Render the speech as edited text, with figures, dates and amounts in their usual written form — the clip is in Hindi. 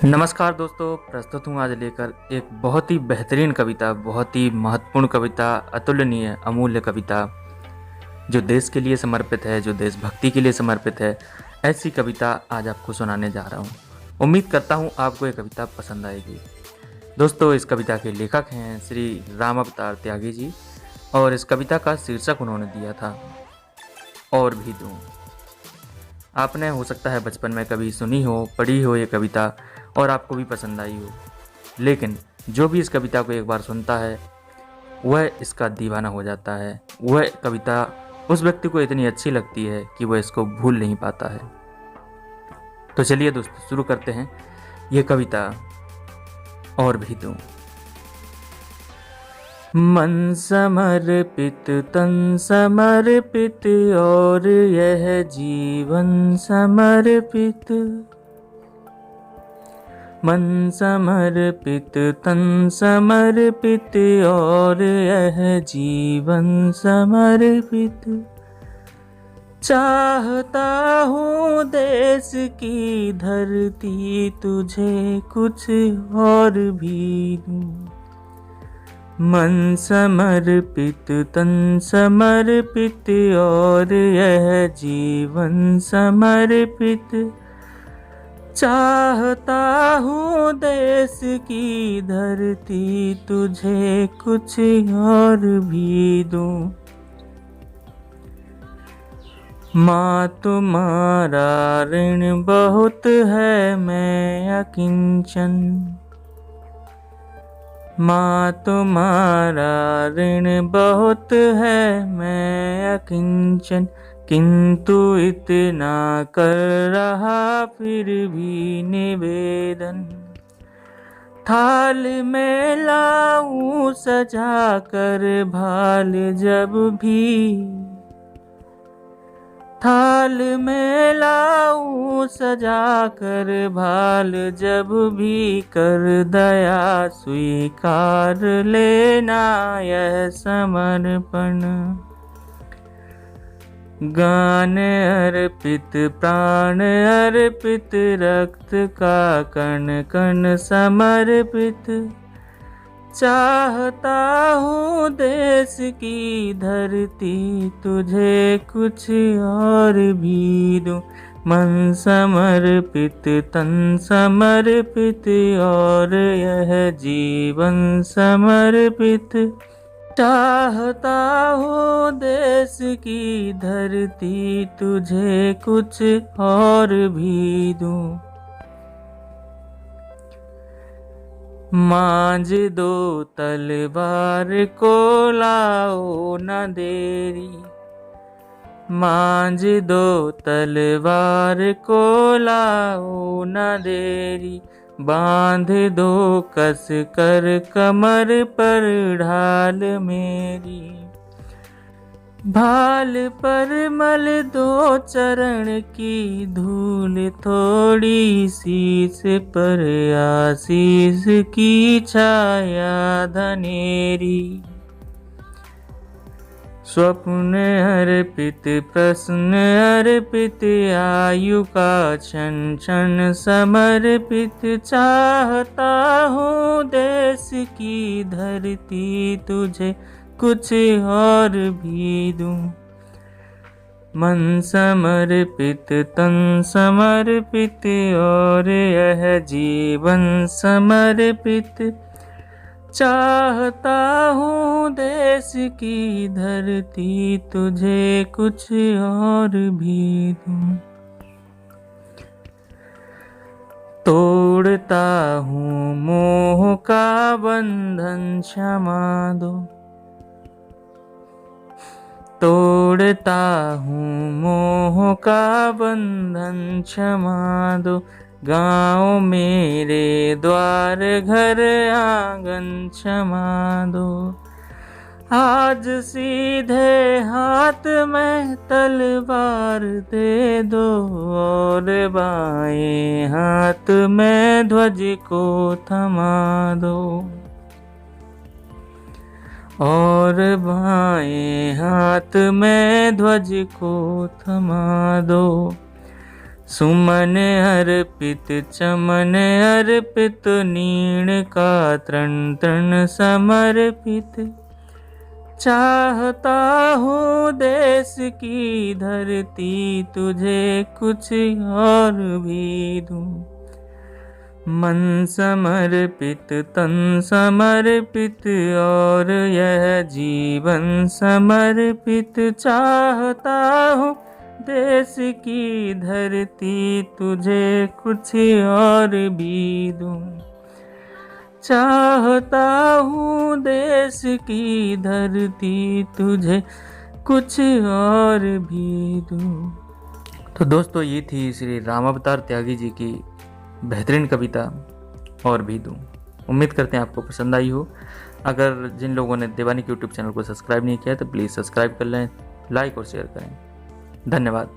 नमस्कार दोस्तों, प्रस्तुत हूँ आज लेकर एक बहुत ही बेहतरीन कविता, बहुत ही महत्वपूर्ण कविता, अतुलनीय, अमूल्य कविता जो देश के लिए समर्पित है, जो देशभक्ति के लिए समर्पित है। ऐसी कविता आज आपको सुनाने जा रहा हूँ। उम्मीद करता हूँ आपको ये कविता पसंद आएगी। दोस्तों, इस कविता के लेखक हैं श्री राम अवतार त्यागी जी और इस कविता का शीर्षक उन्होंने दिया था और भी दूँ। आपने हो सकता है बचपन में कभी सुनी हो, पढ़ी हो ये कविता और आपको भी पसंद आई हो, लेकिन जो भी इस कविता को एक बार सुनता है वह इसका दीवाना हो जाता है। वह कविता उस व्यक्ति को इतनी अच्छी लगती है कि वह इसको भूल नहीं पाता है। तो चलिए दोस्तों, शुरू करते हैं ये कविता और भी दूँ। मन समर्पित, तन समर्पित और यह जीवन समर्पित। मन समर्पित, तन समर्पित और यह जीवन समर्पित। चाहता हूँ देश की धरती तुझे कुछ और भी दूँ। मन समर्पित, तन समर्पित और यह जीवन समर्पित। चाहता हूँ देश की धरती तुझे कुछ और भी दूँ। माँ तुम्हारा ऋण बहुत है, मैं अकिंचन। माँ तुम्हारा ऋण बहुत है, मैं अकिंचन। किंतु इतना कर रहा फिर भी निवेदन। थाल में लाऊं सजा कर भाल जब भी। थाल में लाऊं सजा कर भाल जब भी। कर दया स्वीकार लेना यह समर्पण। गान अर्पित, प्राण अर्पित, रक्त का कण कण समर्पित। चाहता हूँ देश की धरती तुझे कुछ और भी दूँ। मन समर्पित, तन समर्पित और यह जीवन समर्पित। चाहता हूँ देश की धरती तुझे कुछ और भी दूँ। मांझ दो तलवार को लाओ न देरी। मांझ दो तलवार को लाओ न देरी। बांध दो कस कर कमर पर ढाल मेरी। भाल पर मल दो चरण की धूल थोड़ी, शीश पर आशीष की छाया धनेरी। स्वप्न अर्पित, प्रश्न अर्पित, आयु का क्षण क्षण समर्पित। चाहता हूँ देश की धरती तुझे कुछ और भी दूँ। मन समर्पित, तन समर्पित और यह जीवन समर्पित। चाहता हूँ देश की धरती तुझे कुछ और भी दूँ। तोड़ता हूँ मोह का बंधन, क्षमा दो। तोड़ता हूँ मोह का बंधन, क्षमा दो। गाँव मेरे द्वार घर आंगन, क्षमा दो। आज सीधे हाथ में तलवार दे दो और बाएं हाथ में ध्वज को थमा दो। और बाएं हाथ में ध्वज को थमा दो। सुमन अर्पित चमन अर्पित नीण का तृण तृण समर्पित। चाहता हूँ देश की धरती तुझे कुछ और भी दूं। मन समर्पित तन समर्पित और यह जीवन समर्पित। चाहता हूँ देश की धरती तुझे कुछ और भी दूं। चाहता हूँ देश की धरती तुझे कुछ और भी दूं। तो दोस्तों, ये थी श्री रामावतार त्यागी जी की बेहतरीन कविता और भी दूं। उम्मीद करते हैं आपको पसंद आई हो। अगर जिन लोगों ने देवानिक यूट्यूब चैनल को सब्सक्राइब नहीं किया तो प्लीज़ सब्सक्राइब कर लें, लाइक और शेयर करें। धन्यवाद।